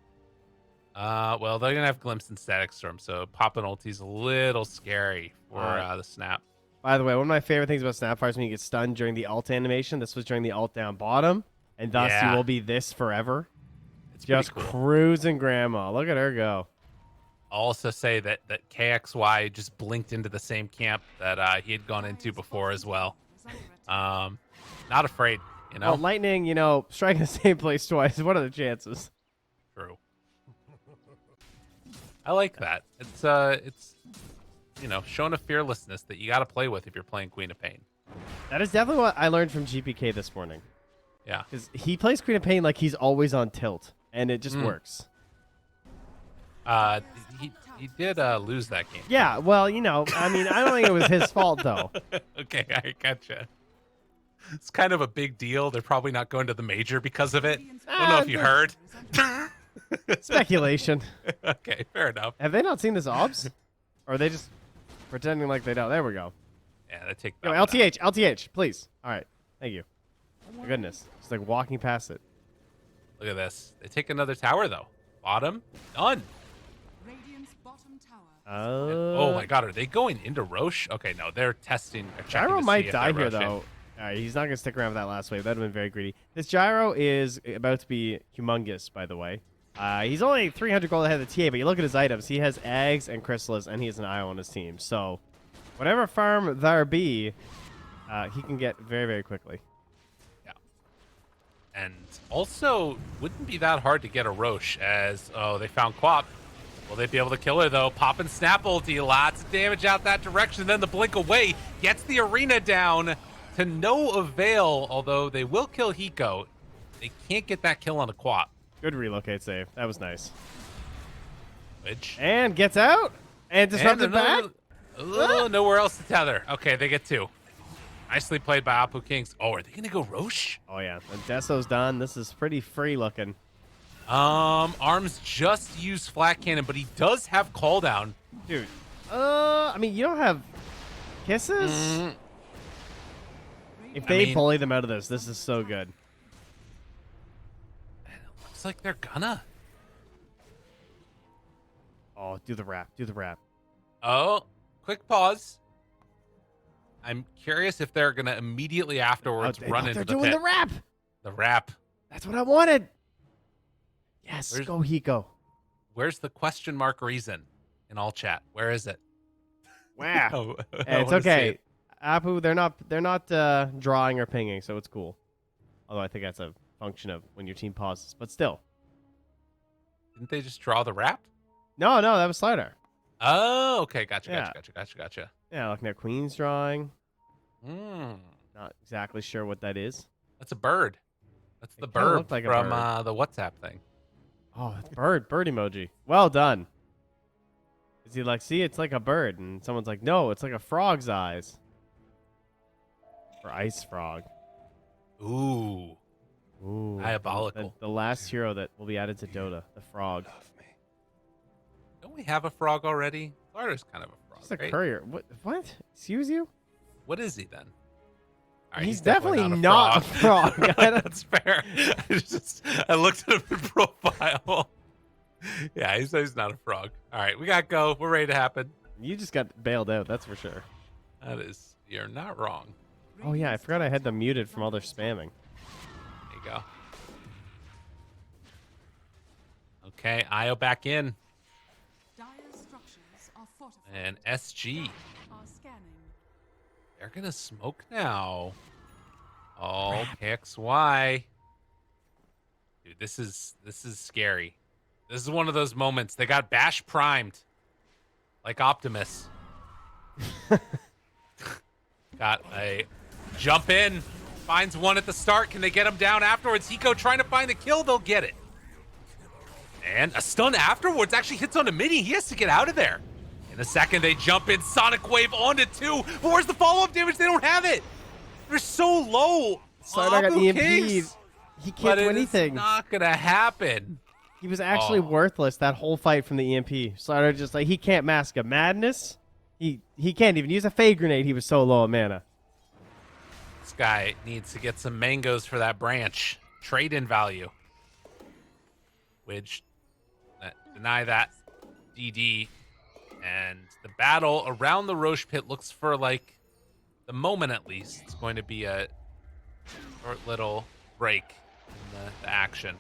well, they're going to have Glimpse and Static Storm, so popping ulti's a little scary for the snap. By the way, one of my favorite things about Snapfire is when you get stunned during the ult animation. This was during the ult down bottom, and thus you will be this forever. It's just cool. Cruising grandma. Look at her go. I'll also say that KXY just blinked into the same camp that he had gone into before as well. Not afraid, you know? Oh, lightning, striking the same place twice. What are the chances? True. I like that. It's showing a fearlessness that you got to play with if you're playing Queen of Pain. That is definitely what I learned from GPK this morning. Yeah. Because he plays Queen of Pain like he's always on tilt, and it just works. He He did lose that game. Yeah, well, you know, I mean, I don't think it was his fault though. Okay, I gotcha. It's kind of a big deal. They're probably not going to the major because of it. I don't know if you heard. Speculation. Okay, fair enough. Have they not seen this obs? Or are they just pretending like they don't? There we go. Yeah, they take Yo, that one out. LTH, please. All right, thank you. My goodness, just like walking past it. Look at this. They take another tower though. Bottom done. Radiant's bottom tower. Oh my god, are they going into Roche? Okay, no, they're testing. They're checking Gyro to see might if die they're here Roche in. though. All right, he's not gonna stick around for that last wave. That'd have been very greedy. This Gyro is about to be humongous, by the way. He's only 300 gold ahead of the TA, but you look at his items. He has Eggs and Chrysalis, and he has an IO on his team. So, whatever farm there be, he can get very, very quickly. And also, wouldn't be that hard to get a Roche as, oh, they found Quap. Will they be able to kill her, though? Pop and snap ulti, lots of damage out that direction. Then the blink away gets the arena down to no avail, although they will kill Hiko. They can't get that kill on a Quap. Good relocate save. That was nice. Which... And gets out. And disrupted back. Nowhere else to tether. Okay, they get 2. Nicely played by Apu Kings. Oh, are they going to go Roche? Oh, yeah. And Deso's done. This is pretty free looking. Arms just used flat cannon, but he does have call down. Dude. I mean, you don't have kisses? If they bully them out of this is so good. It looks like they're gonna. Oh, do the wrap. Do the wrap. Oh, quick pause. I'm curious if they're gonna immediately afterwards run into the pit. They're doing the wrap. The wrap. That's what I wanted. Yes, go Hiko. Where's the question mark reason in all chat? Where is it? Wow. I It's wanna see okay. it. Apu, they're not drawing or pinging, so it's cool. Although I think that's a function of when your team pauses, but still. Didn't they just draw the wrap? No, that was Slider. Oh, okay. Gotcha. Yeah, looking at Queen's drawing. Mm. Not exactly sure what that is. That's a bird. That's the It kinda bird looked like a from bird. the WhatsApp thing. Oh, it's bird emoji. Well done. Is he like, see, it's like a bird, and someone's like, no, it's like a frog's eyes. Or ice frog. Ooh. Ooh. Diabolical. The last hero that will be added to Dota, the frog. Don't we have a frog already? Slider's kind of a frog. He's a right? courier. What? Excuse you? What is he then? All right, He's definitely not not a frog. That's fair. I looked at him in profile. Yeah, he's not a frog. All right, we got to go. We're ready to happen. You just got bailed out, that's for sure. That is, you're not wrong. Oh, yeah, I forgot I had them muted from all their spamming. There you go. Okay, Io back in. Dire structures are fortified. And SG. Are scanning. They're going to smoke now. Oh, picks Y. Dude, this is scary. This is one of those moments. They got Bash primed. Like Optimus. Got a jump in. Finds one at the start. Can they get him down afterwards? Hiko trying to find the kill. They'll get it. And a stun afterwards actually hits on a mini. He has to get out of there. In a second, they jump in. Sonic Wave onto 2. But where's the follow-up damage? They don't have it. They're so low. Slider got Apu EMP'd. Kings. He can't But do it is anything. not going to happen. He was actually worthless that whole fight from the EMP. Slider just like, he can't mask a madness. He can't even use a Fade Grenade. He was so low on mana. This guy needs to get some mangoes for that branch. Trade-in value. Which, deny that. DD. And the battle around the Roche pit looks for, like, the moment at least, it's going to be a short little break in the action.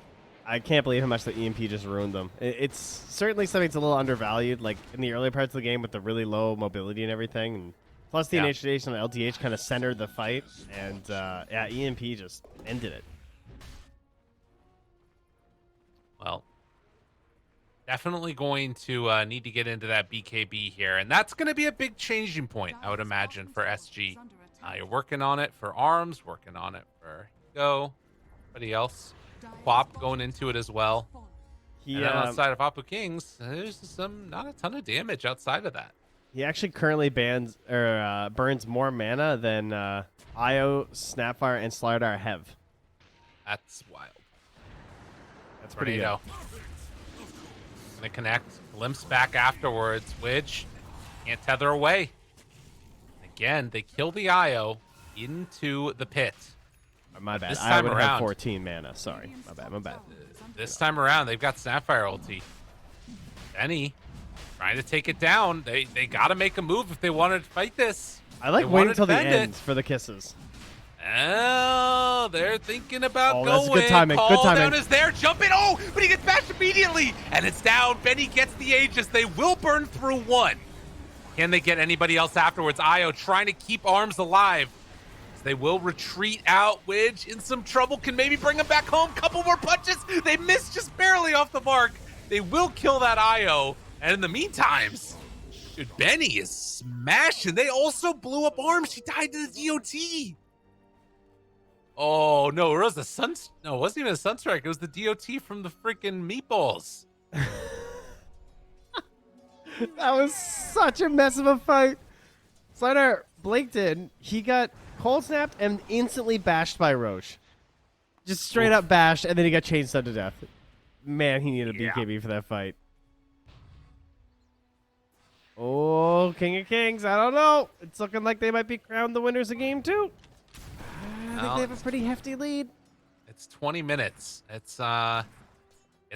I can't believe how much the EMP just ruined them. It's certainly something that's a little undervalued, like in the early parts of the game with the really low mobility and everything. And plus the initiation on LTH kind of centered the fight. And yeah, EMP just ended it. Well, definitely going to need to get into that BKB here. And that's going to be a big changing point, I would imagine, for SG. You're working on it for Arms, working on it for Go. Anybody else? Quap going into it as well. He And then outside of Apu Kings, there's not a ton of damage outside of that. he actually currently burns more mana than Io, Snapfire, and Slardar have. That's wild. That's pretty good. Gonna connect. Glimpse back afterwards. Widge can't tether away. Again, they kill the Io into the pit. My bad. This I time would have around- 14 mana. Sorry. My bad. This time around, they've got Snapfire ulti. Benny trying to take it down. They got to make a move if they wanted to fight this. I like They waiting wanna until the defend it. end for the kisses. Oh, they're thinking about Oh, going. that's good timing, good Call timing. down is there. Jumping. Oh, but he gets bashed immediately. And it's down. Benny gets the Aegis. They will burn through one. Can they get anybody else afterwards? Io trying to keep arms alive. They will retreat out. Widge in some trouble. Can maybe bring him back home. Couple more punches. They missed just barely off the mark. They will kill that Io. And in the meantime, dude, Benny is smashing. They also blew up arms. He died to the DOT. Oh, no. It was the sun. No, it wasn't even a Sunstrike. It was the DOT from the freaking meatballs. That was such a mess of a fight. Slider blinked in. He got cold snapped and instantly bashed by Roche. Just straight up bashed, and then he got chainsaw to death. Man, he needed a BKB for that fight. Oh, King of Kings. I don't know. It's looking like they might be crowned the winners of game 2. I think they have a pretty hefty lead. It's 20 minutes. It's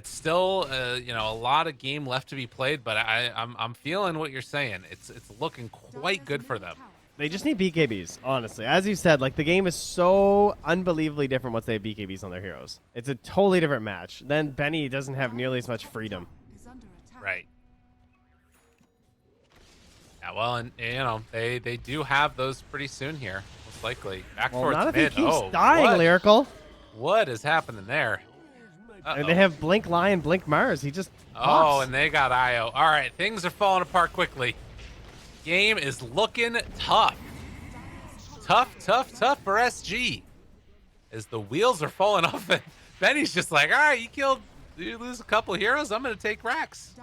still a lot of game left to be played, but I'm feeling what you're saying. It's looking quite good for them. They just need BKBs, honestly. As you said, like the game is so unbelievably different once they have BKBs on their heroes. It's a totally different match. Then Benny doesn't have nearly as much freedom. Right. Yeah, well, and they do have those pretty soon here, most likely. Back Well, towards not if he mid. keeps Oh, dying, what? Lyrical. What is happening there? And they have Blink Lion, Blink Mars. He just Oh, pops. and they got Io. All right, things are falling apart quickly. Game is looking tough. Tough for SG. As the wheels are falling off, and Benny's just like, all right, you lose a couple heroes, I'm going to take Rax.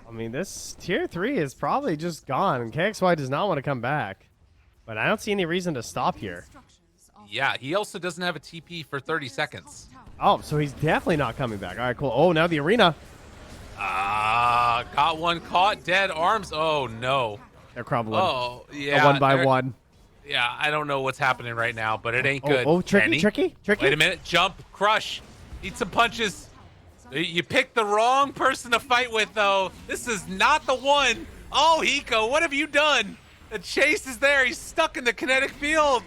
I mean, this tier 3 is probably just gone, and KXY does not want to come back. But I don't see any reason to stop here. Yeah, he also doesn't have a TP for 30 seconds. Oh, so he's definitely not coming back. All right, cool. Oh, now the arena. Got one caught, dead arms. Oh, no. They're crumbling. Oh, yeah. One by they're- one. Yeah, I don't know what's happening right now, but it ain't good. Oh, tricky, Benny. tricky. Wait a minute. Jump. Crush. Need some punches. You picked the wrong person to fight with, though. This is not the one. Oh, Hiko, what have you done? The chase is there. He's stuck in the kinetic field.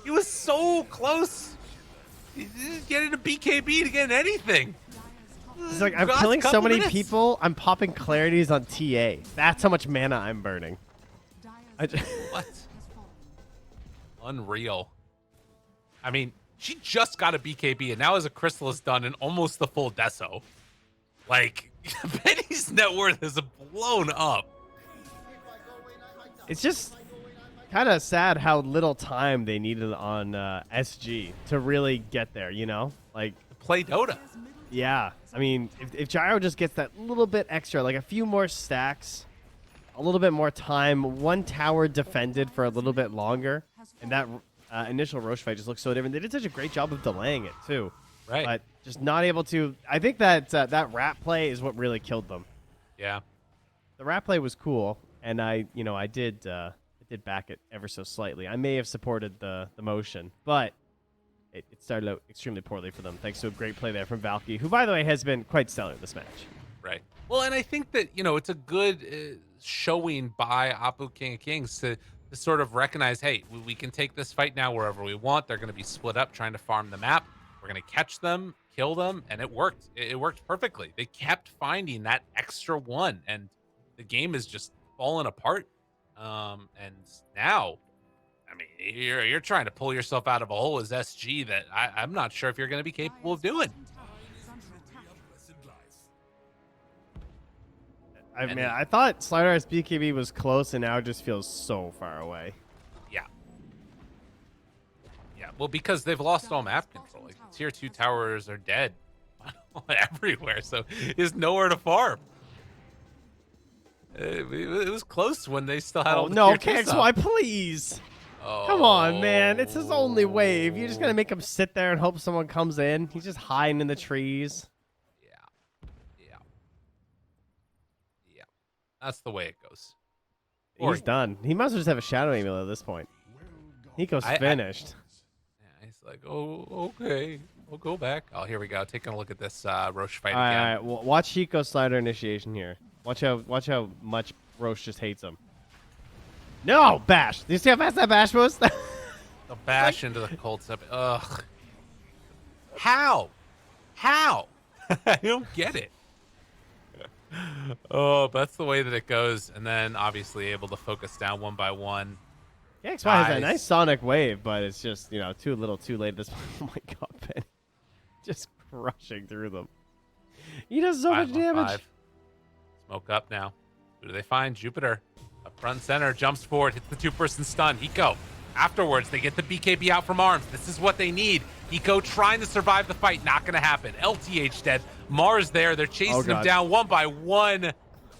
He was so close. He didn't get into BKB to get anything. It's like I'm Last killing so couple many minutes. people, I'm popping clarities on TA. That's how much mana I'm burning. What? Unreal. I mean, she just got a BKB, and now as a Crystal is done and almost the full Deso. Like, Benny's net worth is blown up. It's just kind of sad how little time they needed on SG to really get there, you know? Like, Play Dota. yeah. I mean, if Gyro just gets that little bit extra, like a few more stacks, a little bit more time, one tower defended for a little bit longer, and that initial Roche fight just looks so different. They did such a great job of delaying it, too. Right. But just not able to. I think that that rat play is what really killed them. Yeah. The rat play was cool, and I did back it ever so slightly. I may have supported the motion, but it started out extremely poorly for them, thanks to a great play there from Valky, who, by the way, has been quite stellar this match. Right. Well, and I think that, it's a good showing by Apu King of Kings to sort of recognize, hey, we can take this fight now wherever we want. They're going to be split up trying to farm the map. We're going to catch them, kill them, and it worked. It worked perfectly. They kept finding that extra one, and the game is just falling apart. And now, I mean, you're trying to pull yourself out of a hole as SG that I'm not sure if you're going to be capable of doing. I mean, I thought Slider's BKB was close, and now it just feels so far away. Yeah. Yeah, well, because they've lost all map control. Like, tier 2 towers are dead everywhere, so he's nowhere to farm. It was close when they still had all Oh the no, tier 2 KXY, stuff. please. Come on, man. It's his only wave. You're just Oh. gonna make him sit there and hope someone comes in. He's just hiding in the trees. Yeah. That's the way it goes. He's done. He must just have a shadow amulet at this point. Hiko's finished. Yeah, he's like, oh, okay. We'll go back. Oh, here we go. Taking a look at this Roche fight All again. right, well, watch Hiko slider initiation here. Watch how much Roche just hates him. No, bash. Do you see how fast that bash was? The bash into the cold step. Ugh. How? I don't get it. Oh, but that's the way that it goes. And then obviously able to focus down one by one. KXY has a Guys. nice sonic wave, but it's just, too little too late at this point. Oh my god, Penny. Just crushing through them. He does so much 5 on damage. 5. Smoke up now. Who do they find? Jupiter. Up front and center. Jumps forward. Hits the 2-person stun. Hiko. Afterwards, they get the BKB out from arms. This is what they need. Hiko trying to survive the fight. Not going to happen. LTH dead. Mars there. They're chasing him down one by one.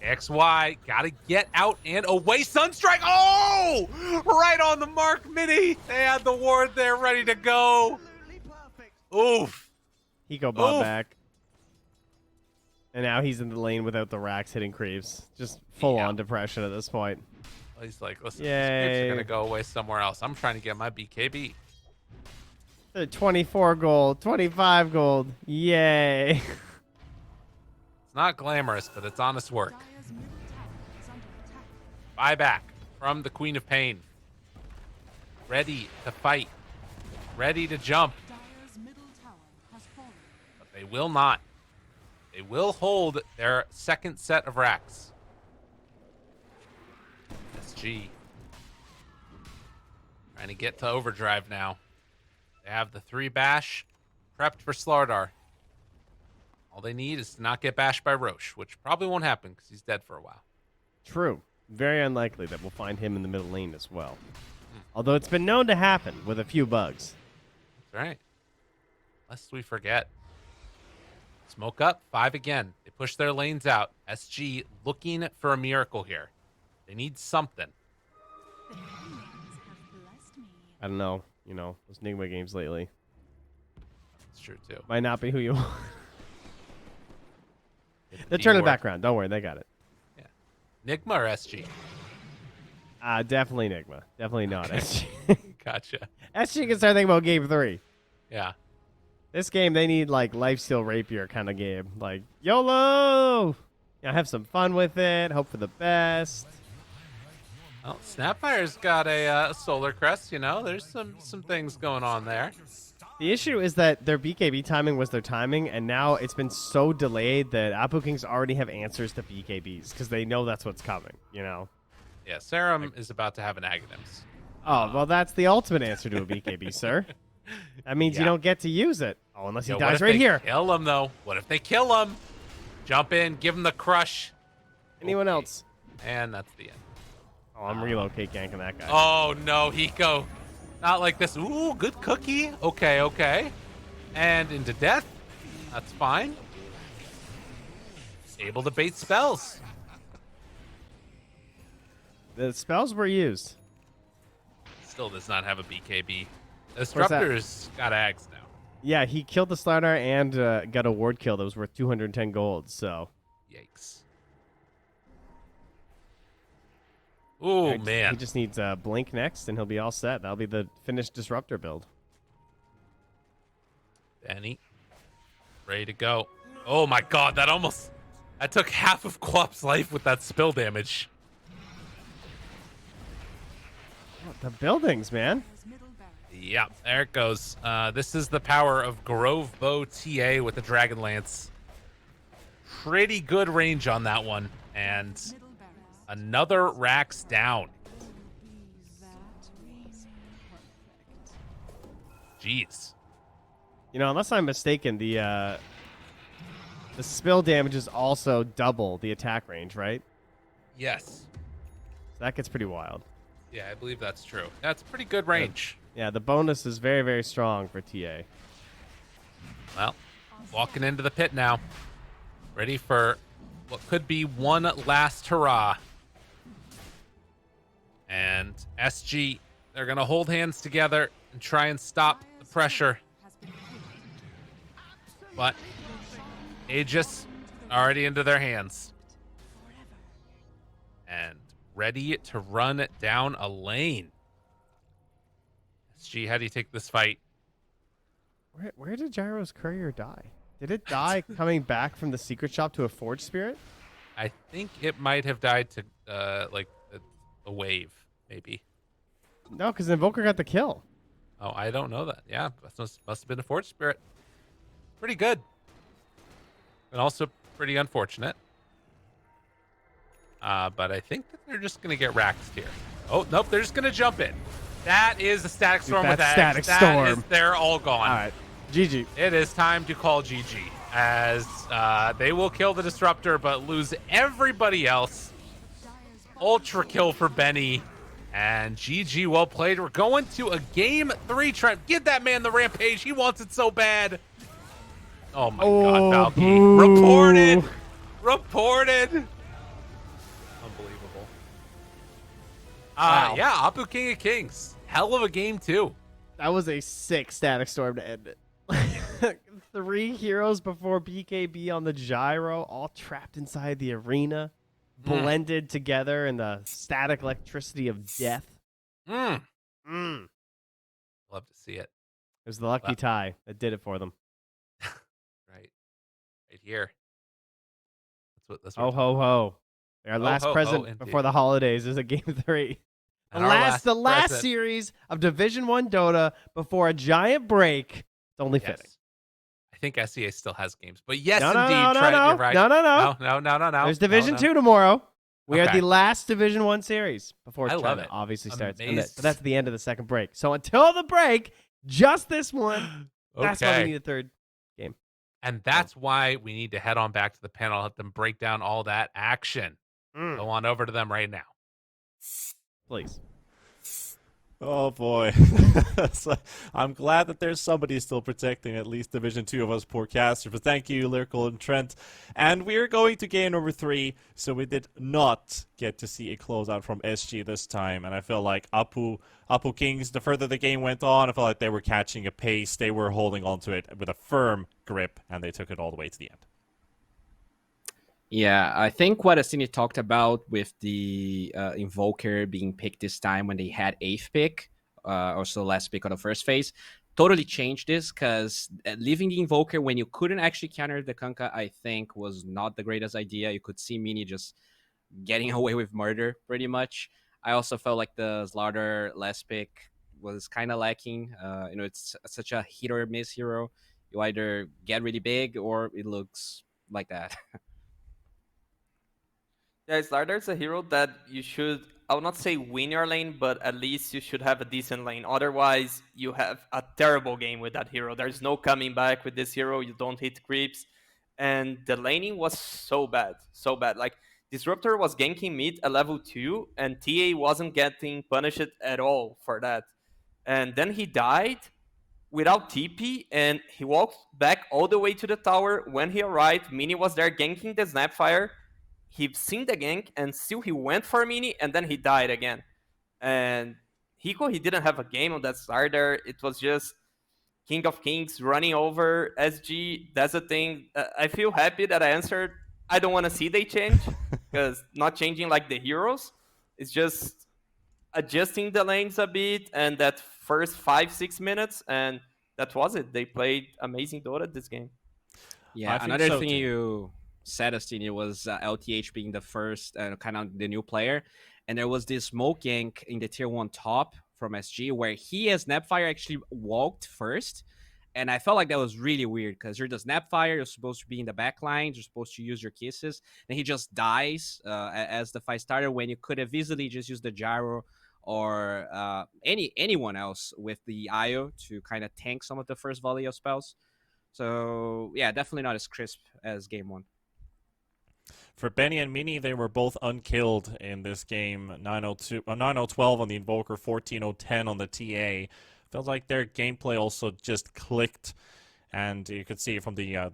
XY got to get out and away. Sunstrike. Oh! Right on the mark, Mini. They had the ward there ready to go. Oof. Hiko bought Oof. back. And now he's in the lane without the racks hitting creeps. Just full-on depression at this point. He's like, listen, Yay. these creeps are going to go away somewhere else. I'm trying to get my BKB. 24 gold, 25 gold. Yay. It's not glamorous, but it's honest work. Dire's middle tower is under attack. Buyback from the Queen of Pain. Ready to fight. Ready to jump. Dire's middle tower has fallen. But they will not. They will hold their second set of racks. SG. Trying to get to overdrive now. They have the 3 bash prepped for Slardar. All they need is to not get bashed by Roche, which probably won't happen because he's dead for a while. True. Very unlikely that we'll find him in the middle lane as well. Although it's been known to happen with a few bugs. That's right. Lest we forget. Smoke up, 5 again. They push their lanes out. SG looking for a miracle here. They need something. I don't know. Those Nigma games lately. It's true, too. Might not be who you want. Hit They'll turn in the D-word. background. Don't worry. They got it. Nigma or SG? Definitely Nigma. Definitely not SG. Gotcha. SG can start thinking about game 3. Yeah. This game, they need, lifesteal rapier kind of game. Like, YOLO! Have some fun with it. Hope for the best. Well, Snapfire's got a solar crest, There's some things going on there. The issue is that their BKB timing was their timing, and now it's been so delayed that Apu Kings already have answers to BKBs because they know that's what's coming, Yeah, Serum is about to have an Aghanims. Oh, well, that's the ultimate answer to a BKB, sir. That means you Yeah. don't get to use it. Oh, unless he What dies if right they here. Kill him, though. What if they kill him? Jump in, give him the crush. Anyone Okay. else? And that's the end. Oh, I'm relocate ganking that guy. Oh, no, Hiko. Not like this. Ooh, good cookie. Okay. And into death. That's fine. Able to bait spells. The spells were used. Still does not have a BKB. that? Disruptor's got Ags now. Yeah, he killed the Slardar and got a ward kill that was worth 210 gold, so. Yikes. Oh, He man. just needs Blink next, and he'll be all set. That'll be the finished Disruptor build. Benny. Ready to go. Oh, my God. That took half of Quap's life with that spill damage. The buildings, man. Dire's middle barracks. Yeah, there it goes. This is the power of Grove Bow TA with the Dragonlance. Pretty good range on that one. And Middle barracks. another Rax down. Jeez. Unless I'm mistaken, the spill damage is also double the attack range, right? Yes. So that gets pretty wild. Yeah, I believe that's true. That's pretty good range. Yeah, the bonus is very, very strong for TA. Well, walking into the pit now, ready for what could be one last hurrah. And SG, they're going to hold hands together and try and stop the pressure. But Aegis already into their hands. And ready to run down a lane. SG, how do you take this fight? Where did Gyro's courier die? Did it die coming back from the secret shop to a Forge Spirit? I think it might have died to like a wave, maybe. No, because Invoker got the kill. Oh, I don't know that. Yeah, must have been a Forge Spirit. Pretty good. And also pretty unfortunate. But I think that they're just going to get racked here. Oh, nope, they're just going to jump in. That is a Static Storm with Static Edge. Storm. They're all gone. All right. GG. It is time to call GG, as they will kill the Disruptor but lose everybody else. Ultra kill for Benny, and GG, well played. We're going to a game 3. Trent, give that man the Rampage. He wants it so bad. Oh my God, Valky. Boo. Reported. Unbelievable. Wow. Yeah, Apu King of Kings. Hell of a game too. That was a sick Static Storm to end it. 3 heroes before BKB on the gyro, all trapped inside the arena, blended together in the static electricity of death. Love to see it. It was the lucky tie that did it for them. Right here. That's Ho what ho ho! Our Ho, last ho, ho, present indeed. before the holidays is a game 3. And our The last present- series of Division 1 Dota before a giant break. It's only Yes. fitting. I think SEA still has games, but yes, No, indeed, no, no, Trent, no, you're right. no. There's Division No. 2 tomorrow. We are Okay. the last Division 1 series before I love China it. obviously starts. Amazed. But that's the end of the second break. So until the break, just this one. That's why we need a third game. And that's why we need to head on back to the panel, let them break down all that action. Go on over to them right now. Please. Oh boy. So, I'm glad that there's somebody still protecting at least Division 2 of us poor casters. But thank you, Lyrical and Trent. And we're going to game number 3, so we did not get to see a closeout from SG this time. And I feel like Apu Kings, the further the game went on, I felt like they were catching a pace. They were holding onto it with a firm grip, and they took it all the way to the end. Yeah, I think what Astini talked about with the Invoker being picked this time when they had 8th pick, also last pick on the first phase, totally changed this, because leaving the Invoker when you couldn't actually counter the Kunkka, I think, was not the greatest idea. You could see Mini just getting away with murder, pretty much. I also felt like the Slaughter last pick was kind of lacking. It's such a hit or miss hero. You either get really big or it looks like that. Yeah, Slardar's a hero that you should, I would not say win your lane, but at least you should have a decent lane. Otherwise, you have a terrible game with that hero. There's no coming back with this hero. You don't hit creeps. And the laning was so bad, so bad. Like, Disruptor was ganking mid at level 2, and TA wasn't getting punished at all for that. And then he died without TP, and he walked back all the way to the tower. When he arrived, Mini was there ganking the Snapfire. He seen the gank, and still he went for Mini, and then he died again. And Hiko, he didn't have a game on that starter. It was just King of Kings running over SG. That's the thing. I feel happy that I answered. I don't want to see they change, because not changing like the heroes. It's just adjusting the lanes a bit, and that first 5-6 minutes, and that was it. They played amazing Dota this game. Yeah, I think another so, thing too. you said, Astini, was LTH being the first kind of the new player. And there was this smoke gank in the tier 1 top from SG where he as Snapfire actually walked first. And I felt like that was really weird because you're the Snapfire, you're supposed to be in the back lines, you're supposed to use your kisses. And he just dies as the fight starter when you could have easily just used the gyro or anyone else with the IO to kind of tank some of the first volley of spells. So yeah, definitely not as crisp as game 1. For Benny and Mini, they were both unkilled in this game. 9-0-12 on the Invoker, 14-0-10 on the TA. Felt like their gameplay also just clicked. And you could see from the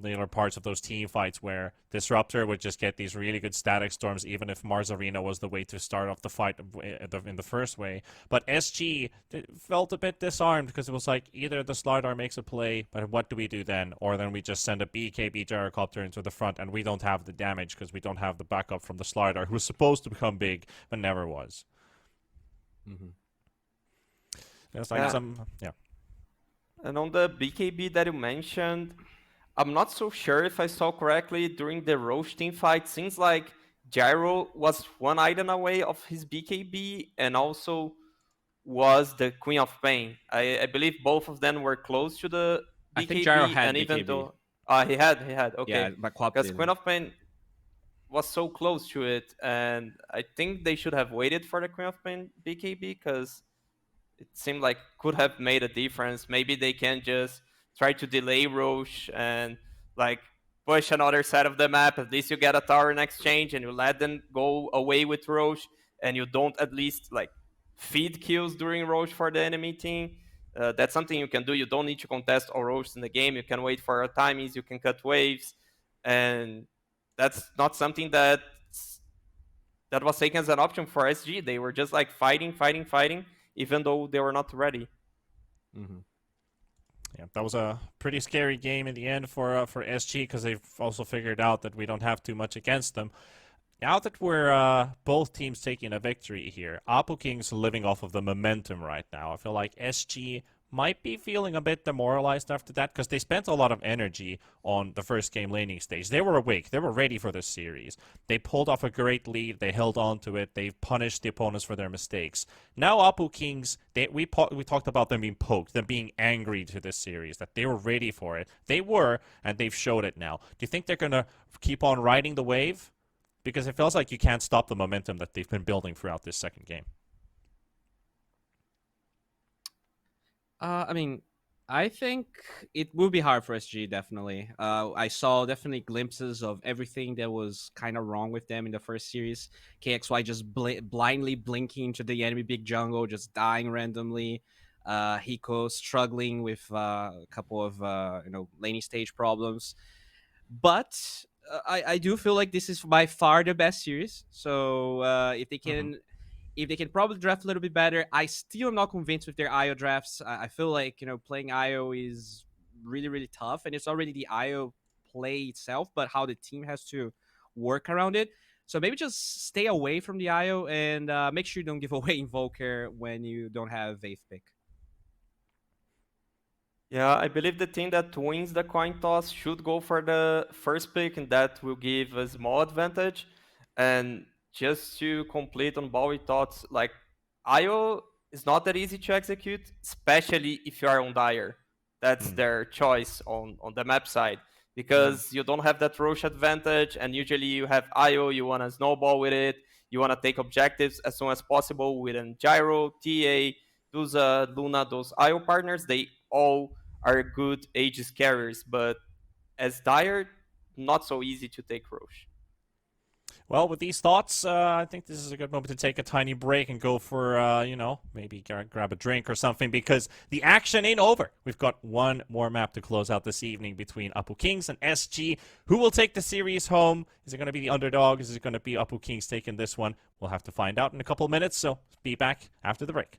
later parts of those team fights where Disruptor would just get these really good static storms, even if Mars Arena was the way to start off the fight in the first way. But SG felt a bit disarmed because it was like either the Slardar makes a play, but what do we do then? Or then we just send a BKB gyrocopter into the front and we don't have the damage because we don't have the backup from the Slardar, who's supposed to become big but never was. There's like And on the BKB that you mentioned, I'm not so sure if I saw correctly during the Roche team fight. Seems like Gyro was one item away of his BKB and also was the Queen of Pain. I believe both of them were close to the BKB. I think Gyro had and even BKB. though he had, okay. Yeah, but Quap Because didn't. Queen of Pain was so close to it, and I think they should have waited for the Queen of Pain BKB because it seemed like could have made a difference. Maybe they can just try to delay Roche and like push another side of the map. At least you get a tower in exchange and you let them go away with Roche and you don't at least like feed kills during Roche for the enemy team. That's something you can do. You don't need to contest all Roche in the game. You can wait for your timings. You can cut waves. And that's not something that was taken as an option for SG. They were just like fighting, even though they were not ready. Yeah, that was a pretty scary game in the end for SG because they've also figured out that we don't have too much against them. Now that we're both teams taking a victory here, Apu King's living off of the momentum right now. I feel like SG might be feeling a bit demoralized after that because they spent a lot of energy on the first game laning stage. They were awake. They were ready for this series. They pulled off a great lead. They held on to it. They punished the opponents for their mistakes. Now Apu Kings, we talked about them being poked, them being angry to this series, that they were ready for it. They were, and they've showed it now. Do you think they're going to keep on riding the wave? Because it feels like you can't stop the momentum that they've been building throughout this second game. I mean, I think it will be hard for SG, definitely. I saw definitely glimpses of everything that was kind of wrong with them in the first series. KXY just blindly blinking to the enemy big jungle, just dying randomly. Hiko struggling with a couple of laning stage problems. But I do feel like this is by far the best series. So if they can... If they can probably draft a little bit better, I still am not convinced with their IO drafts. I feel like, playing IO is really, really tough. And it's already the IO play itself, but how the team has to work around it. So maybe just stay away from the IO and make sure you don't give away Invoker when you don't have 8th pick. Yeah, I believe the team that wins the coin toss should go for the first pick, and that will give a small advantage. And just to complete on Bowie thoughts, like IO is not that easy to execute, especially if you are on Dire. That's their choice on the map side, because you don't have that Roche advantage, and usually you have IO, you want to snowball with it, you want to take objectives as soon as possible with Gyro, TA, Duza, Luna, those IO partners, they all are good Aegis carriers, but as Dire, not so easy to take Roche. Well, with these thoughts, I think this is a good moment to take a tiny break and go for, maybe grab a drink or something because the action ain't over. We've got one more map to close out this evening between Apu Kings and SG. Who will take the series home? Is it going to be the underdog? Is it going to be Apu Kings taking this one? We'll have to find out in a couple of minutes, so be back after the break.